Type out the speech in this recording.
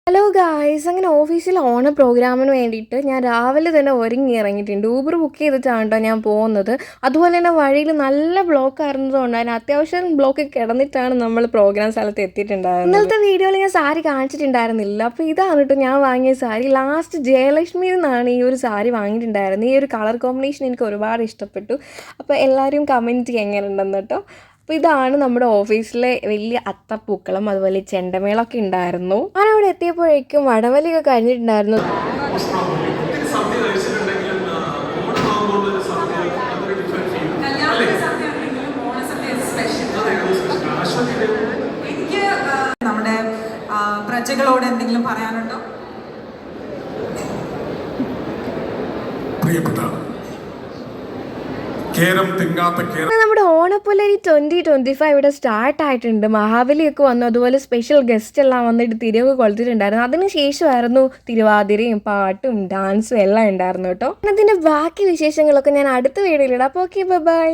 Hello guys, അങ്ങനെ ഓഫീസിൽ ഓണ പ്രോഗ്രാമിന് വേണ്ടിയിട്ട് ഞാൻ രാവിലെ തന്നെ ഒരുങ്ങി ഇറങ്ങിയിട്ടുണ്ട്. ഊബർ ബുക്ക് ചെയ്തിട്ടാണ് കേട്ടോ ഞാൻ പോകുന്നത്. അതുപോലെ തന്നെ വഴിയിൽ നല്ല ബ്ലോക്ക് ആയിരുന്നതുകൊണ്ട് അതിന് അത്യാവശ്യം ബ്ലോക്ക് കിടന്നിട്ടാണ് നമ്മൾ പ്രോഗ്രാം സ്ഥലത്ത് എത്തിയിട്ടുണ്ടായിരുന്നത്. ഇന്നലത്തെ വീഡിയോയിൽ ഞാൻ സാരി കാണിച്ചിട്ടുണ്ടായിരുന്നില്ല. അപ്പോൾ ഇതാണ് കേട്ടോ ഞാൻ വാങ്ങിയ സാരി. ലാസ്റ്റ് ജയലക്ഷ്മിയിൽ നിന്നാണ് ഈ ഒരു സാരി വാങ്ങിയിട്ടുണ്ടായിരുന്നത്. ഈ ഒരു കളർ കോമ്പിനേഷൻ എനിക്ക് ഒരുപാട് ഇഷ്ടപ്പെട്ടു. അപ്പോൾ എല്ലാവരും കമൻറ്റ് ചെയ്യാൻ എങ്ങനെ ഉണ്ടെന്ന് കേട്ടോ. അപ്പോൾ ഇതാണ് നമ്മുടെ ഓഫീസിലെ വലിയ അത്തപ്പൂക്കളം, അതുപോലെ ചെണ്ടമേളമൊക്കെ ഉണ്ടായിരുന്നു. ഞാനവിടെ എത്തിയപ്പോഴേക്കും വടവലിയൊക്കെ കഴിഞ്ഞിട്ടുണ്ടായിരുന്നു. നമ്മുടെ പ്രജകളോട് എന്തെങ്കിലും പറയാനുണ്ടോ? പ്രിയപ്പെട്ട നമ്മുടെ ഓണപ്പുലരി 2025 ഇവിടെ സ്റ്റാർട്ട് ആയിട്ടുണ്ട്. മഹാബലിയൊക്കെ വന്നു, അതുപോലെ സ്പെഷ്യൽ ഗസ്റ്റ് എല്ലാം വന്നിട്ട് തിരികെ കൊളുത്തിട്ടുണ്ടായിരുന്നു. അതിനുശേഷമായിരുന്നു തിരുവാതിരയും പാട്ടും ഡാൻസും എല്ലാം ഉണ്ടായിരുന്നു കേട്ടോ. അതിന്റെ ബാക്കി വിശേഷങ്ങളൊക്കെ ഞാൻ അടുത്ത വീഡിയോയിലിടാം. അപ്പോൾ ഓക്കെ, ബൈ.